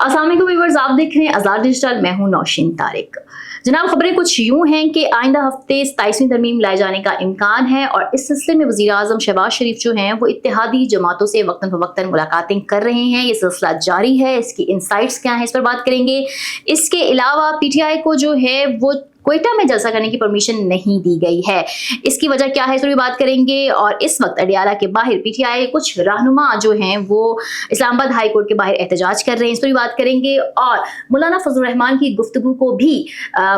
अस्सलाम वालेकुम व्यूअर्स, आप देख रहे हैं आज़ाद डिजिटल। मैं हूं नौशीन तारिक। जनाब, खबरें कुछ यूं हैं कि आइंदा हफ्ते 27वीं तरमीम लाए जाने का इम्कान है और इस सिलसिले में वज़ीर आज़म शहबाज शरीफ जो हैं वो इत्तेहादी जमातों से वक्तन फ़वक्तन मुलाकातें कर रहे हैं। ये सिलसिला जारी है, इसकी इंसाइट्स क्या हैं इस पर बात करेंगे। इसके अलावा PTI को जो है वो क्वेटा में जलसा करने की परमिशन नहीं दी गई है, इसकी वजह क्या है इस पर भी बात करेंगे। और इस वक्त अडियाला के बाहर PTI कुछ रहनुमा जो हैं वो इस्लामाबाद हाई कोर्ट के बाहर एहतजाज कर रहे हैं, इस पर भी बात करेंगे। और मौलाना फजलुर रहमान की गुफ्तगू को भी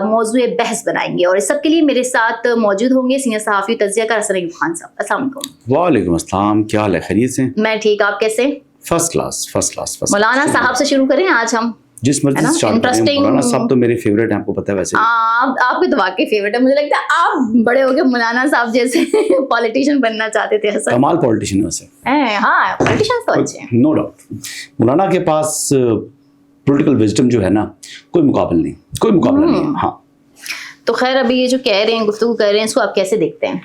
मौजूए बहस बनाएंगे। और इस सब के लिए मेरे साथ मौजूद होंगे सीनियर सहाफ़ी तज़किया हसन अयूब खान साहब। अस्सलाम वालेकुम। वालेकुम अस्सलाम, क्या हाल है, खैरियत से? मैं ठीक, आप कैसे? First class. मौलाना साहब से शुरू करें आज हम, जिस मर्जी से स्टार्ट करें। मौलाना साहब तो मेरे फेवरेट हैं, आपको पता है। वैसे आपके तो वाकई फेवरेट है, मुझे लगता है आप बड़े हो गए मौलाना साहब जैसे पॉलिटिशियन बनना चाहते थे। हसन कमाल पॉलिटिशियन वैसे। हाँ, पॉलिटिशियन तो अच्छे हैं, नो डाउट। मौलाना के पास पॉलिटिकल विजडम जो है ना, कोई मुकाबला नहीं है। हाँ, तो खैर अभी ये जो कह रहे हैं, गुफ्तगू कर रहे हैं, इसको आप कैसे देखते हैं?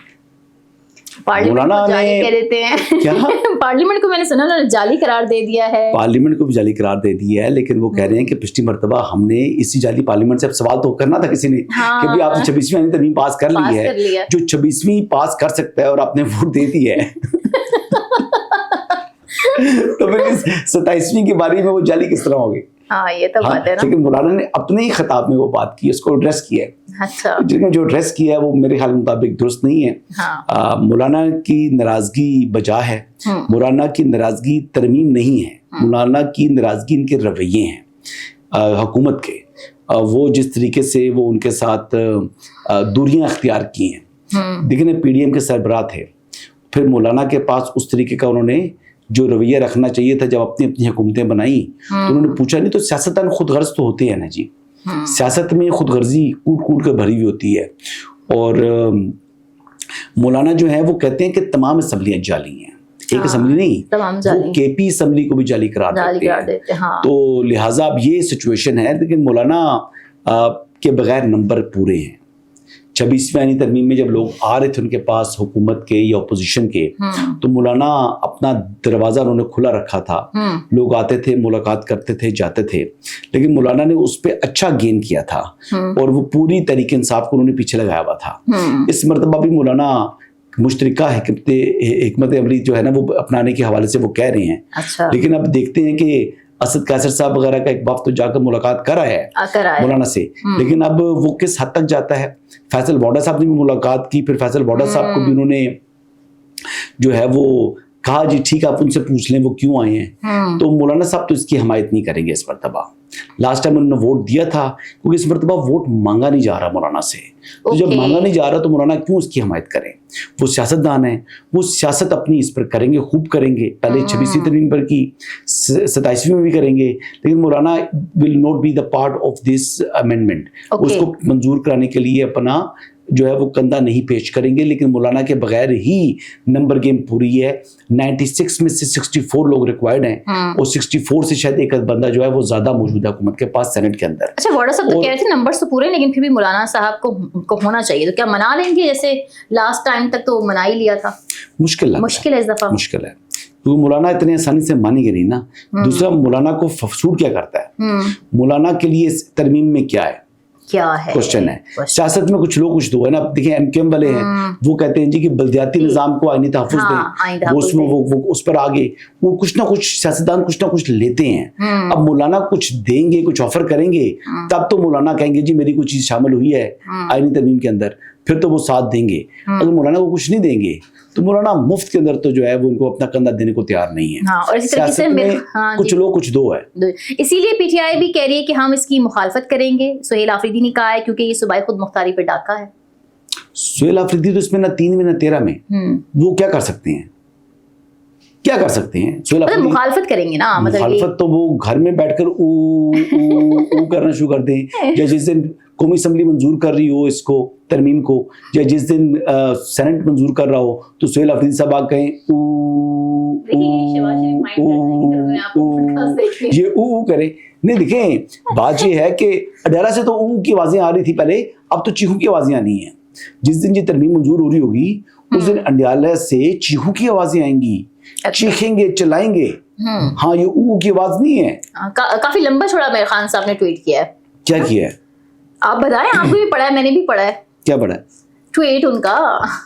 पार्लियामेंट को जाली कह देते हैं क्या? पार्लियामेंट को मैंने सुना उन्होंने जाली करार दे दिया है। पार्लियामेंट को भी जाली करार दे दिया है, लेकिन वो कह रहे हैं कि पिछली मर्तबा हमने इसी जाली पार्लियामेंट से अब सवाल तो करना था किसी ने, कि भी आपने 26वीं तरमीम पास कर ली है। जो 26वीं पास कर सकता है और आपने वोट दे दी है तो फिर इस 27वीं के बारे में वो जाली किस तरह होगी? हाँ, ये तो बात है ना। लेकिन मौलाना ने अपने ही खिताब में वो बात की, उसको एड्रेस किया है। अच्छा। जिसने जो एड्रेस किया है वो मेरे ख्याल मुताबिक दुरुस्त नहीं है। हाँ। मौलाना की नाराजगी बजा है, मौलाना की नाराजगी तरमीम नहीं है, मौलाना की नाराजगी इनके रवैये हैं हुकूमत के। वो जिस तरीके से वो उनके साथ दूरियां अख्तियार की हैं। देखिए, PDM के सरबराह थे, फिर मौलाना के पास उस तरीके का उन्होंने जो रवैया रखना चाहिए था जब अपनी अपनी हुकूमतें बनाई, तो उन्होंने पूछा नहीं। तो सियासतदान खुद गर्ज तो होते हैं ना जी, सियासत में खुद गर्जी कूट कर भरी हुई होती है। और मौलाना जो है वो कहते हैं कि तमाम असम्बलियाँ जाली हैं, एक असेंबली नहीं, वो KP असेंबली को भी जाली करार देते हैं। तो लिहाजा अब ये सिचुएशन है। लेकिन मौलाना के बगैर नंबर पूरे हैं। 26वीं तरमीम में जब लोग आ रहे थे उनके पास हुकूमत के या अपोजिशन के, तो मौलाना अपना दरवाज़ा उन्होंने खुला रखा था। लोग आते थे, मुलाकात करते थे, जाते थे, लेकिन मौलाना ने उस पर अच्छा गेन किया था और वो पूरी तरीके इंसाफ को उन्होंने पीछे लगाया हुआ था। इस मरतबा भी मौलाना मुश्तरिका हिकमत अमली जो है ना वो अपनाने के हवाले से वो कह रहे हैं। अच्छा। लेकिन अब देखते हैं कि असद कैसर साहब वगैरह का एक वक्त तो जाकर मुलाकात करा है मौलाना से, लेकिन अब वो किस हद तक जाता है। फैसल बॉडा साहब ने भी मुलाकात की, फिर फैसल बॉडा साहब को भी उन्होंने जो है वो कहा जी ठीक है आप उनसे पूछ लें वो क्यों आए हैं। तो मौलाना साहब तो इसकी हमायत नहीं करेंगे इस मरतबा। लास्ट टाइम उन्होंने वोट दिया था, क्योंकि इस मरतबा वोट मांगा नहीं जा रहा मौलाना से। तो जब मांगा नहीं जा रहा तो मौलाना क्यों उसकी हमायत करें? वो सियासतदान है, वो सियासत अपनी इस पर करेंगे, खूब करेंगे। पहले 26वीं तरमीम पर की, 27वीं में भी करेंगे, लेकिन मौलाना will not be the part of this amendment. उसको मंजूर कराने के लिए अपना जो है वो कंधा नहीं पेश करेंगे। लेकिन मौलाना के बगैर ही नंबर गेम पूरी है। 96 में से 64 लोग रिक्वायर्ड हैं और 64 से शायद एक बंदा जो है वो ज्यादा मौजूद है हुकूमत के पास सेनेट के अंदर। अच्छा, बॉडा साहब तो कह रहे थे नंबर तो पूरे, लेकिन फिर भी मौलाना साहब को होना चाहिए। तो क्या मना लेंगे? जैसे लास्ट टाइम तक तो मना ही लिया था। मुश्किल है इस दफा, मुश्किल है, क्योंकि मौलाना इतने आसानी से मानेंगे नहीं ना। दूसरा, मौलाना को सूट क्या करता है? मौलाना के लिए तरमीम में क्या है क्वेश्चन है। सियासत में कुछ लोग कुछ दो है ना। देखिए MKM वाले हैं, वो कहते हैं जी कि बल्दियाती निजाम को आईनी तहफ़्फ़ुज़ दें, वो उसमें वो उस पर आगे वो कुछ ना कुछ सियासतदान कुछ ना कुछ लेते हैं। अब मौलाना कुछ देंगे, कुछ ऑफर करेंगे, तब तो मौलाना कहेंगे जी मेरी कुछ चीज शामिल हुई है आईनी तरमीम के अंदर, फिर तो वो साथ देंगे। अगर मौलाना को कुछ नहीं देंगे तो मौलाना मुफ्त के अंदर तो जो है वो उनको अपना कंधा देने को तैयार नहीं है। हाँ, और इसी तरीके से कुछ लोग कुछ दो है। इसीलिए PTI भी कह रही है कि हम इसकी मुखालफत करेंगे। सुहेल आफरीदी ने कहा है, क्योंकि ये सूबाई खुद मुख्तारी पे डाका है। सुहेल आफरीदी तो इसमें ना 3 में ना 13 में, वो क्या कर सकते हैं? मतलब मुखालफत करेंगे ना, मतलब मुखालफत तो वो घर में बैठकर ऊ करना शुरू कर दें। या जिस दिन कौमी असम्बली मंजूर कर रही हो इसको तरमीम को, या जिस दिन सेनेट मंजूर कर रहा हो, तो सुहेल आफरीदी साहब आ कहें ये ऊ करे। नहीं, देखें बात ये है कि अडाला से तो ऊ की आवाजें आ रही थी पहले, अब तो चीखू की आवाजें आनी है। जिस दिन ये तरमीम मंजूर हो रही होगी उस दिन अंडियाला से चीखू की आवाजें आएंगी, चीखेंगे, चिल्लाएंगे। हाँ, ये ऊ की आवाज नहीं है। काफी लंबा छोड़ा मेरे खान साहब ने ट्वीट किया है। क्या किया है? आप बताएं, आपने भी पढ़ा है, मैंने भी पढ़ा है। क्या पढ़ा है? ट्वीट उनका।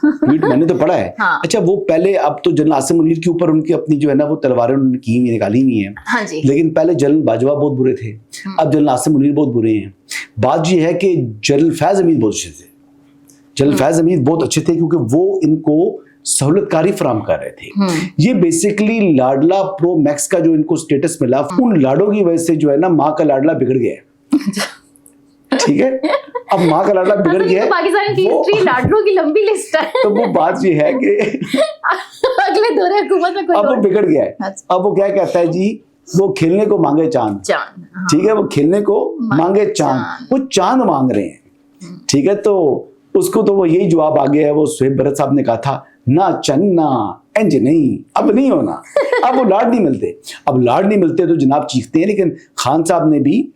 ट्वीट मैंने तो पढ़ा है। हाँ। अच्छा, वो पहले, अब तो जनरल आसिम मुनीर के ऊपर उनकी अपनी जो है ना वो तलवारें उन्होंने की हुई निकाली हुई हैं। हाँ जी। लेकिन पहले जनरल बाजवा बहुत बुरे थे, अब जनरल आसिम मुनीर बहुत बुरे हैं। बात ये है कि जनरल फैज हमीद बहुत अच्छे थे। जनरल फैज हमीद बहुत अच्छे थे क्योंकि वो इनको सहूलतकारी फराम कर रहे थे। ये बेसिकली लाडला प्रो मैक्स का जो इनको स्टेटस मिला, उन लाडों की वजह से जो है ना माँ का लाडला बिगड़ गया है। ठीक है, अब माँ का लाडला बिगड़ गया है। पाकिस्तान की हिस्ट्री लाडलों की लंबी लिस्ट है। तो वो बात ये है कि अगले दौरे हुकूमत में कोई अब वो बिगड़ गया है। अब वो क्या कहता है जी, वो खेलने को मांगे चांद। ठीक है, वो खेलने को मांगे चांद, वो चांद मांग रहे हैं। ठीक है, तो उसको तो वो यही जवाब आ गया है। वो सुहेब भरत साहब ने कहा था ना चन्ना इंज नहीं, अब नहीं होना। अब वो लाड नहीं मिलते, अब लाड नहीं मिलते तो जनाब चीखते हैं। लेकिन खान साहब ने भी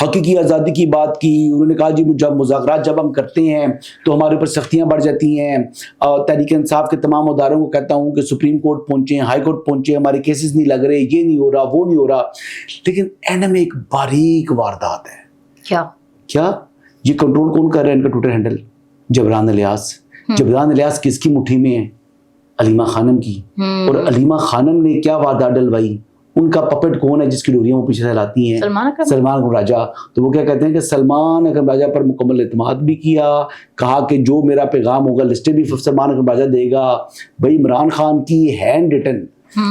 हकीकी आज़ादी की बात की। उन्होंने कहा जी मुज़ाकरात जब हम करते हैं तो हमारे ऊपर सख्तियाँ बढ़ जाती हैं। तहरीक इंसाफ के तमाम अदारों को कहता हूँ कि सुप्रीम कोर्ट पहुँचे, हाई कोर्ट पहुँचे, हमारे केसेस नहीं लग रहे, ये नहीं हो रहा, वो नहीं हो रहा। लेकिन एंड में एक बारीक वारदात है। क्या ये कंट्रोल कौन कर रहा है इनका ट्विटर हैंडल? जबरान इलियास। जबरान इलियास किसकी मुट्ठी में है? अलीमा खानम की। और अलीमा खानम ने क्या वारदात डलवाई? उनका पपेट कौन है जिसकी डोरियां वो पीछे से लाती हैं? सलमान अकरम राजा। तो वो क्या कहते हैं कि सलमान अकरम राजा पर मुकम्मल एतमाद भी किया, कहा कि जो मेरा पैगाम होगा लिस्टें भी सलमान अकरम राजा देगा। भाई इमरान खान की हैंड रिटन,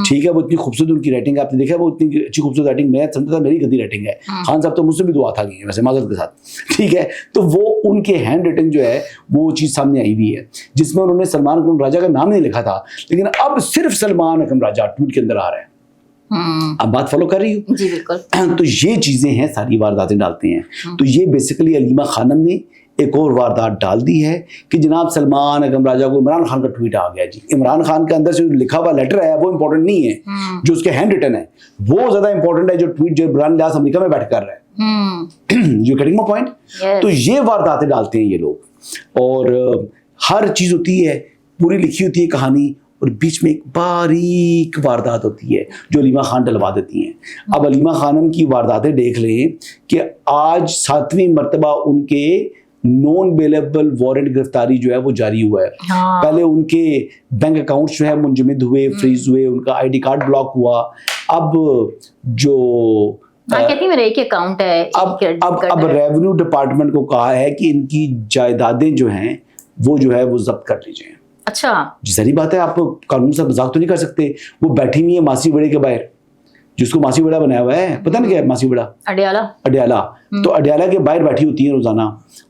ठीक है, वो इतनी खूबसूरत उनकी राइटिंग है, आपने देखा वो इतनी अच्छी खूबसूरत राइटिंग, मैं समझता था मेरी गंदी राइटिंग है। खान साहब तो मुझसे भी दुआ था गई वैसे माजरत के साथ। ठीक है, तो वो उनके हैंड राइटिंग जो है वो चीज़ सामने आई हुई है जिसमें उन्होंने सलमान अकरम राजा का नाम नहीं लिखा था, लेकिन अब सिर्फ सलमान अकरम राजा ट्वीट के अंदर आ रहा है। अब बात फॉलो कर रही हूँ? जी बिल्कुल। तो ये चीजें हैं, सारी वारदातें डालते हैं। तो ये बेसिकली अलीमा खानम ने एक और वारदात डाल दी है कि जनाब सलमान अकरम राजा को इमरान खान का ट्वीट आ गया जी। इमरान खान के अंदर से जो लिखा हुआ लेटर है वो इंपॉर्टेंट नहीं है, जो उसके हैंड रिटन है वो ज्यादा इंपॉर्टेंट है, जो ट्वीट जो इमरान लियास अमेरिका में बैठ कर रहा है। You getting my point? तो ये वारदातें डालते हैं ये लोग, और हर चीज होती है, पूरी लिखी होती है कहानी, और बीच में एक बारीक वारदात होती है जो अलीमा खान डलवा देती हैं। अब अलीमा खानम की वारदातें देख लें कि आज 7वीं मरतबा उनके नॉन बेलेबल वारंट गिरफ्तारी जो है वो जारी हुआ है। पहले उनके बैंक अकाउंट्स जो है मुंजमद हुए, फ्रीज हुए, उनका आईडी कार्ड ब्लॉक हुआ। अब जो कहती मेरा एक अकाउंट है, अब रेवेन्यू डिपार्टमेंट को कहा है कि इनकी जायदादें जो हैं वो जो है वो जब्त कर लीजिए। अच्छा जी, सारी बात है, आप कानून से मजाक तो नहीं कर सकते। वो बैठी हुई है मासी बड़े के बाहर, जिसको मासी बड़ा बनाया हुआ है, पता नहीं क्या है मासी बड़ा, अडियाला। तो अडियाला के बाहर बैठी होती है रोजाना,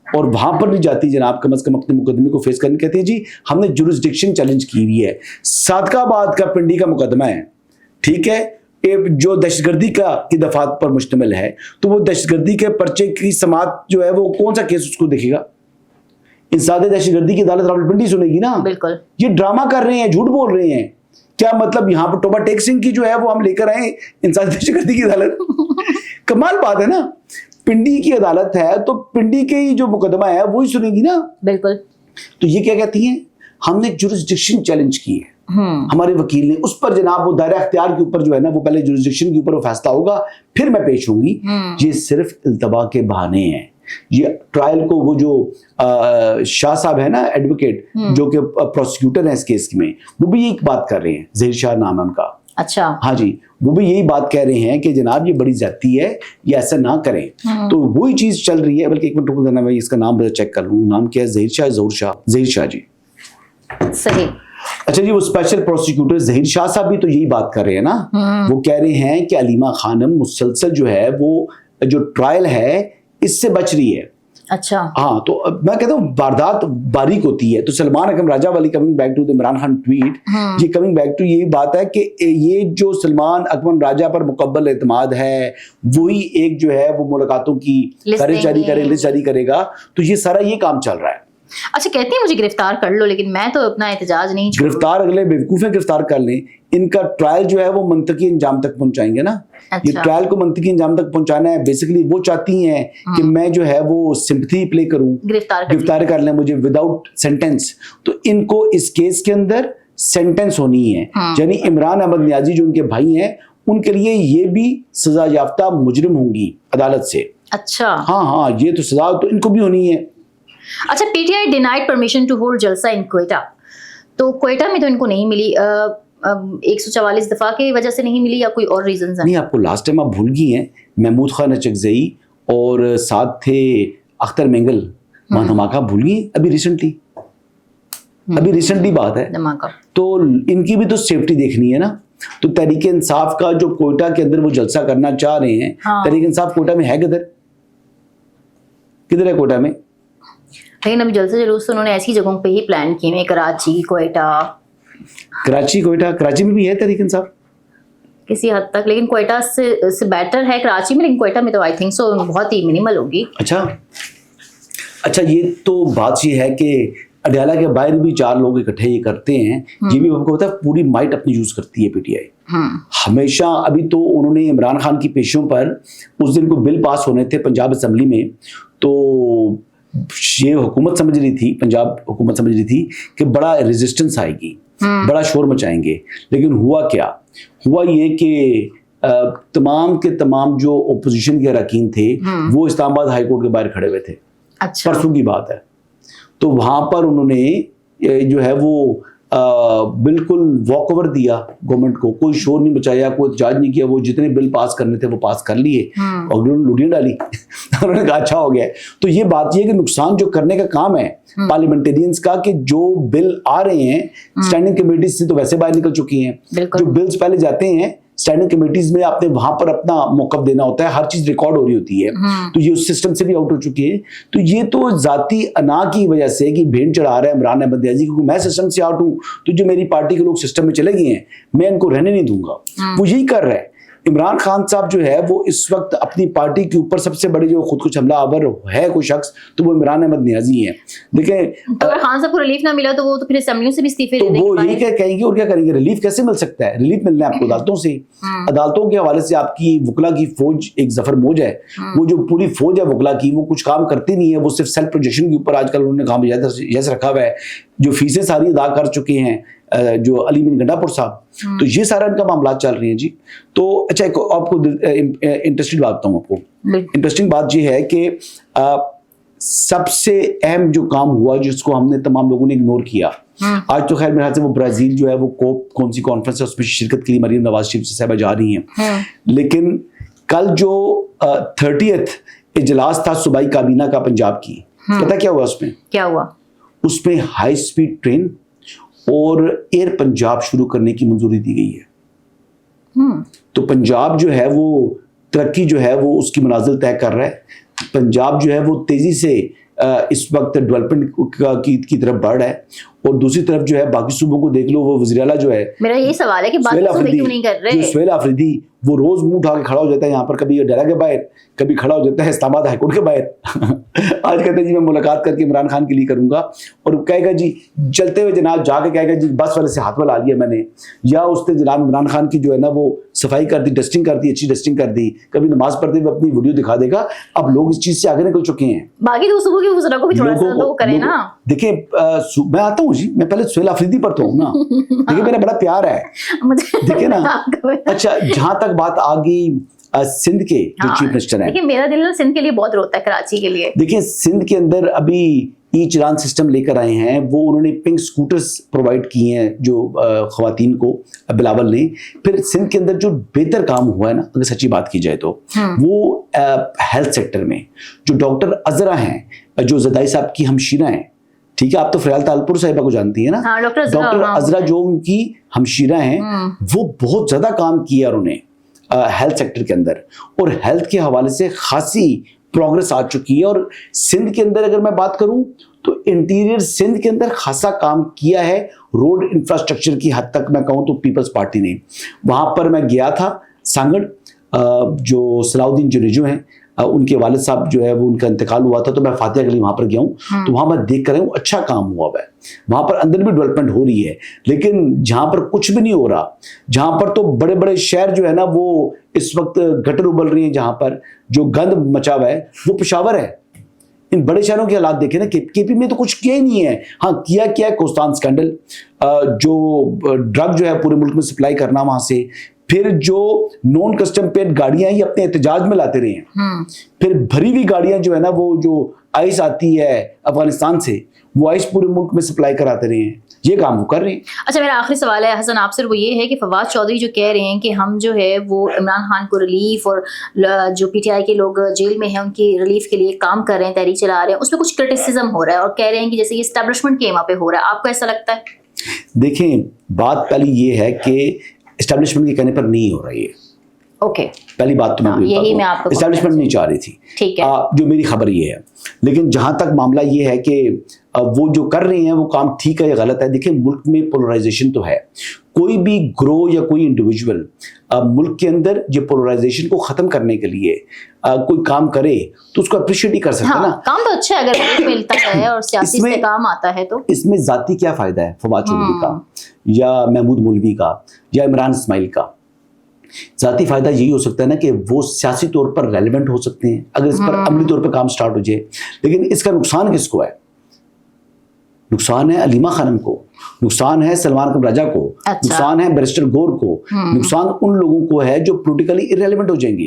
और वहां पर नहीं जाती जनाब कम से कम अपने मुकदमे को फेस करने। कहती है जी हमने जुरिस्डिक्शन चैलेंज की हुई है, सादकाबाद का पिंडी का मुकदमा है, ठीक है, जो दहशतगर्दी की दफात पर मुश्तमिल है। तो वो दहशतगर्दी के पर्चे की समात जो है वो कौन सा केस उसको देखेगा? इंसादे दहशतगर्दी की अदालत रावलपिंडी सुनेगी ना। बिल्कुल। ये ड्रामा कर रहे हैं, झूठ बोल रहे हैं। क्या मतलब यहाँ पर टोबा टेक सिंह की जो है वो हम लेकर आए इंसादे दहशतगर्दी की अदालत? कमाल बात है ना। पिंडी की अदालत है तो पिंडी के ही जो मुकदमा है वही सुनेगी ना। बिल्कुल। तो ये क्या कहती हैं, हमने जुरिस्डिक्शन चैलेंज की है, हमारे वकील ने उस पर जनाब वो दायरा इख्तियार के ऊपर जो है ना वो पहले जुरिस्डिक्शन के ऊपर वो फैसला होगा, फिर मैं पेश होंगी। ये सिर्फ इल्तबा के बहाने हैं। ये ट्रायल को वो जो शाह साहब है ना एडवोकेट, जो कि प्रोसिक्यूटर है इस केस में, वो भी यही बात कर रहे हैं, ज़हीर शाह नाम है उनका। अच्छा। हाँ जी, वो भी यही बात कह रहे हैं कि जनाब ये बड़ी ज्यादती है, ये ऐसा ना करें। तो वही चीज चल रही है। बल्कि एक मिनट रुको देना, मैं इसका नाम चेक कर लूँ। नाम क्या है? ज़हीर शाह जी। सही। अच्छा जी, वो स्पेशल प्रोसिक्यूटर ज़हीर शाह साहब भी तो यही बात कर रहे हैं ना। वो कह रहे हैं कि अलीमा खानम मुसलसल जो है वो जो ट्रायल है इससे बच रही है। अच्छा। हाँ, तो मैं कहता हूँ वारदात बारीक होती है। तो सलमान अकरम राजा वाली coming back to the Imran Khan tweet, ये कमिंग बैक टू यही बात है कि ये जो सलमान अकरम राजा पर मुकब्बल एतमाद है वही एक जो है वो मुलाकातों की लिस्ट जारी करेगा। तो ये सारा ये काम चल रहा है। अच्छा, कहती है मुझे गिरफ्तार कर लो, लेकिन मैं तो अपना एहतजाज नहीं छोड़ूंगा। गिरफ्तार अगले बेवकूफे गिरफ्तार कर लें, इनका ट्रायल जो है वो मंतकी अंजाम तक पहुंचाएंगे ना। अच्छा। ये ट्रायल को मंतकी अंजाम तक पहुंचाना है। बेसिकली वो चाहती हैं कि मैं जो है वो सिंपैथी प्ले करूं, गिरफ्तार कर लें मुझे विदाउट सेंटेंस। तो इनको इस केस के अंदर सेंटेंस होनी है। यानी इमरान अहमद नियाजी जो उनके भाई हैं उनके लिए ये भी सजा याफ्ता मुजरिम होंगी अदालत से। अच्छा, हाँ, ये तो सजा तो इनको भी होनी है। अच्छा, PTI denied permission to hold jalsa in Quetta, तो क्वेटा में तो इनको नहीं मिली, 144 दफा की वजह से नहीं मिली या कोई और रीजन है? नहीं, आपको लास्ट टाइम आप भूल गई हैं, महमूद खान अचकजई और साथ थे अख्तर मेंगल, धमाका भूल गई अभी रिसेंटली बात है। तो इनकी भी तो सेफ्टी देखनी है ना। तो तहरीक इंसाफ का जो कोयटा के अंदर वो जलसा करना चाह रहे हैं, तहरीक इंसाफ कोयटा में है किधर है कोयटा में? लेकिन अभी जलसा जुलूस तो उन्होंने ऐसी जगहों पे ही प्लान किए हैं, कराची, कोयटा। कराची में भी है तहरीक इंसाफ किसी हद तक, लेकिन कोयटा से बेटर है कराची में, लेकिन कोयटा में तो आई थिंक सो बहुत ही मिनिमल होगी। अच्छा, ये तो बात ये है कि अडयाला के बाहर भी 4 लोग इकट्ठे ये करते हैं, ये भी हमको पता है पूरी माइट अपनी यूज करती है पीटीआई हमेशा। अभी तो उन्होंने इमरान खान की पेशियों पर उस दिन को बिल पास होने थे पंजाब असेंबली में, तो ये हुकूमत समझ रही थी, पंजाब हुकूमत समझ रही थी कि बड़ा रेजिस्टेंस आएगी, बड़ा शोर मचाएंगे, लेकिन हुआ ये कि तमाम के तमाम जो ओपोजिशन के अरकान थे वो इस्लामाबाद हाई कोर्ट के बाहर खड़े हुए थे। अच्छा। परसों की बात है। तो वहां पर उन्होंने जो है वो बिल्कुल वॉक ओवर दिया गवर्नमेंट को, कोई शोर नहीं बचाया, कोई एहतजाज नहीं किया, वो जितने बिल पास करने थे वो पास कर लिए और उन्होंने लुटियां डाली। उन्होंने कहा अच्छा हो गया। तो ये बात ये कि नुकसान जो करने का काम है पार्लियामेंटेरियंस का, कि जो बिल आ रहे हैं स्टैंडिंग कमेटीज से तो वैसे बाहर निकल चुकी हैं, जो बिल्स पहले जाते हैं स्टैंडिंग कमेटीज में आपने वहां पर अपना मौकफ देना होता है, हर चीज रिकॉर्ड हो रही होती है, तो ये उस सिस्टम से भी आउट हो चुकी है। तो ये तो जाती अना की वजह से कि भेंट चढ़ा रहा है इमरान अहमद नियाजी, क्योंकि मैं सिस्टम से आउट हूं तो जो मेरी पार्टी के लोग सिस्टम में चले गए हैं मैं इनको रहने नहीं दूंगा, वो यही कर रहा है। इमरान खान साहब जो है वो इस वक्त अपनी पार्टी के ऊपर सबसे बड़े जो खुद कुछ हमला आवर है कोई शख्स, तो वो इमरान अहमद नियाजी है। देखें, तो अगर खान साहब को रिलीफ ना मिला तो वो तो फिर असेंबलियों से भी इस्तीफे दे देंगे। तो वो यही क्या कहेंगे और क्या करेंगे? रिलीफ कैसे मिल सकता है? रिलीफ मिलना है आपको अदालतों से। अदालतों के हवाले से आपकी वकला की फौज, एक जफर मौज है, वो जो पूरी फौज है वकला की, वो कुछ काम करती नहीं है, वो सिर्फ सेल्फ प्रोजेक्शन के ऊपर आजकल उन्होंने काम जैसे रखा हुआ है, जो फीसें सारी अदा कर चुके हैं जो अली बिन गंडापुर साहब, तो ये सारा इनका मामला चल रही है जी। तो अच्छा, एक आपको इंटरेस्टिंग बात बताऊं आपको। इंटरेस्टिंग बात ये है कि सबसे अहम जो काम हुआ जिसको हमने तमाम लोगों ने इग्नोर किया, आज तो खैर मेरे ख्याल से वो ब्राजील जो है वो कौन सी कॉन्फ्रेंस है उसमें शिरकत के लिए मरीम नवाज शरीफ साहबा जा रही हैं, लेकिन कल जो 30th इजलास था सूबाई काबीना का पंजाब की, पता क्या हुआ उसमें? क्या हुआ? उसमें हाई स्पीड ट्रेन और एयर पंजाब शुरू करने की मंजूरी दी गई है। तो पंजाब जो है वो तरक्की जो है वो उसकी मनाजिल तय कर रहा है। पंजाब जो है वो तेजी से इस वक्त डेवलपमेंट की तरफ बढ़ रहा है, और दूसरी तरफ जो है बाकी सूबों को देख लो, वो वज़ीर आला जो है, मेरा ये सवाल है कि बात क्यों नहीं कर रहे? सुहेल आफरीदी वो रोज मुंह उठा के खड़ा हो जाता है यहाँ पर, कभी अडयाला के बाहर, कभी खड़ा हो जाता है इस्लामाबाद हाईकोर्ट के बाहर। आज कहते हैं जी मैं मुलाकात करके इमरान खान के लिए करूंगा, और कहेगा जी चलते हुए जनाब जाके कहेगा जी बस वाले से हाथ मिला लिया मैंने, या उसने जनाब इमरान खान की जो है ना वो सफाई कर दी, डस्टिंग कर दी, अच्छी डस्टिंग कर दी, कभी नमाज पढ़ते हुए अपनी वीडियो दिखा देगा। अब लोग इस चीज से आगे निकल चुके हैं। बाकी दूसरों की वज़रा को भी थोड़ा सा तो करें ना। देखिए मैं आता हूँ जी, मैं पहले सुहेल आफरीदी पर तो हूँ ना, देखिए मेरा बड़ा प्यार है, देखिए ना। अच्छा, जहां तक बात आ गई सिंध के जो चीफ मिनिस्टर हैं, देखिए मेरा दिल ना सिंध के लिए बहुत रोता है, कराची के लिए। देखिए सिंध के अंदर अभी ई चलान सिस्टम लेकर आए हैं, वो उन्होंने पिंक स्कूटर्स प्रोवाइड किए हैं जो खवातीन को, बिलावल ने। फिर सिंध के अंदर जो बेहतर काम हुआ है ना, अगर सच्ची बात की जाए तो वो हेल्थ सेक्टर में जो डॉक्टर अजरा हैं, जो जदाई साहब की हमशीरा हैं, ठीक है, आप तो फ़िलहाल तालपुर साहिबा को जानती है ना, डॉक्टर अजरा जो उनकी हमशीरा हैं, वो बहुत ज्यादा काम किया उन्होंने हेल्थ सेक्टर के अंदर, और हेल्थ के हवाले से खासी प्रोग्रेस आ चुकी है। और सिंध के अंदर अगर मैं बात करूं तो इंटीरियर सिंध के अंदर खासा काम किया है, रोड इंफ्रास्ट्रक्चर की हद तक मैं कहूं तो पीपल्स पार्टी ने। वहां पर मैं गया था सांगड़, जो सलाउद्दीन जुनेजो हैं, उनके वालिद साहब जो है वो उनका इंतकाल हुआ था, तो मैं फातिहा गली वहां पर गया हूँ, तो वहां मैं देख कर हूँ अच्छा काम हुआ है, वहां पर अंदर भी डेवलपमेंट हो रही है। लेकिन जहां पर कुछ भी नहीं हो रहा, जहां पर तो बड़े बड़े शहर जो है ना वो इस वक्त गटर उबल रही है, जहां पर जो गंद मचा हुआ है वो पेशावर है। इन बड़े शहरों के हालात देखें ना, केपी में तो कुछ किया ही नहीं है। हाँ, किया है कोस्तान स्कैंडल, जो ड्रग जो है पूरे मुल्क में सप्लाई करना वहां से, फिर जो नॉन कस्टम पेड गाड़ियां ही अपने एहतजाज में लाते रहे हैं, फिर भरी हुई गाड़ियां जो है ना, वो जो आइस आती है अफगानिस्तान से, वो आइस पूरे मुल्क में सप्लाई कराते रहे हैं, ये काम वो कर रहे हैं। अच्छा, मेरा आखिरी सवाल है हसन आपसे, वो ये है कि फवाद चौधरी जो कह रहे हैं कि हम जो है वो इमरान खान को रिलीफ और जो पीटीआई के लोग जेल में हैं उनकी रिलीफ के लिए काम कर रहे हैं, तहरीक चला रहे हैं, उसमें कुछ क्रिटिसिज्म हो रहा है और कह रहे हैं कि जैसे ये एस्टैब्लिशमेंट के यहाँ पे हो रहा है, आपको ऐसा लगता है? देखें, बात पहली ये है कि एस्टैब्लिशमेंट के कहने पर नहीं हो रही है। ओके, पहली बात तो यही मैं आपको एस्टैब्लिशमेंट नहीं चाह रही थी, ठीक है, जो मेरी खबर ये है। लेकिन जहां तक मामला ये है कि वो जो कर रहे हैं वो काम ठीक है या गलत है, देखिए मुल्क में पोलराइजेशन तो है, कोई भी ग्रोह या कोई इंडिविजुअल मुल्क के अंदर ये पोलराइजेशन को खत्म करने के लिए कोई काम करे तो उसको अप्रिशिएट ही कर सकता है। हाँ, ना काम तो अच्छा है अगर मिलता है और सियासी से काम आता है तो। इसमें जाती क्या फायदा है फवाद चौधरी का या महमूद मौलवी का या इमरान इस्माइल का? जाती फायदा यही हो सकता है ना कि वो सियासी तौर पर रेलेवेंट हो सकते हैं अगर इस पर अमली तौर पर काम स्टार्ट हो जाए, लेकिन इसका नुकसान किसको है? नुकसान है अलीमा खानम को, नुकसान है सलमान अकबर राजा को, नुकसान है बैरिस्टर गौर को, नुकसान उन लोगों को है जो पॉलिटिकली इररेलेवेंट हो जाएंगे।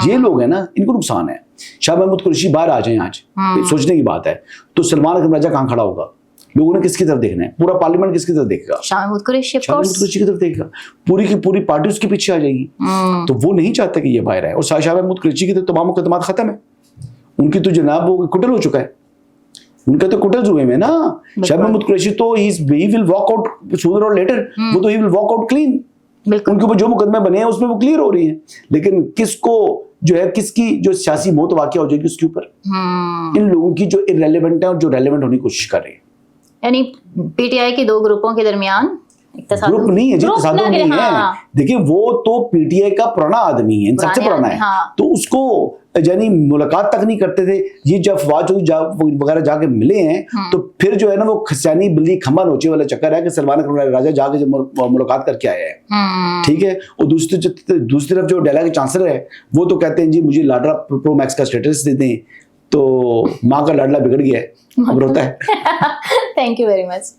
ये लोग हैं ना, इनको नुकसान है। शाह महमूद कुरैशी बाहर आ जाएं आज, सोचने की बात है, तो सलमान अकबर राजा कहाँ खड़ा होगा? लोगों ने किसकी तरफ देखना है? पूरा पार्लियामेंट किसकी तरफ देखेगा? शाह महमूद कुरैशी की तरफ देखेगा, पूरी की पूरी पार्टी उसके पीछे आ जाएगी। तो वो नहीं चाहता कि ये बाहर आए, और शाह महमूद कुरैशी की तो तमाम मुकदमात खत्म है, उनकी तो जनाब वो कुटल हो चुका है, उनका तो कुटल हुए में ना। शाह महमूद कुरैशी तो he will walk out sooner और लेटर, वो तो he will walk out clean. उनके ऊपर जो मुकदमे बने हैं उसमें वो क्लियर हो रही हैं, लेकिन किसको जो है किसकी जो सियासी मौत वाक़या हो जाएगी उसके ऊपर इन लोगों की जो इररेलेवेंट है और जो रेलेवेंट होने की कोशिश कर रहे हैं। यानी पीटीआई के दो ग्रुपों के दरमियान ग्रुप नहीं है जी, तसादुम नहीं है। देखिए वो तो पीटीआई का पुराना आदमी है, सबसे पुराना है, तो उसको यानी मुलाकात तक नहीं करते थे। ये जब फवाद चौधरी वगैरह जाके मिले हैं तो फिर जो है ना वो खसियानी बिल्ली खंबा नोचे वाला चक्कर है कि सलमान अकबर राजा जाके मुलाकात करके आया है, ठीक है। और दूसरी तरफ जो डेला के चांसलर है वो तो कहते हैं जी मुझे लाडला प्रो मैक्स का स्टेटस दे दें, तो माँ का लाडला बिगड़ गया है, अब रोता है। Thank you very much.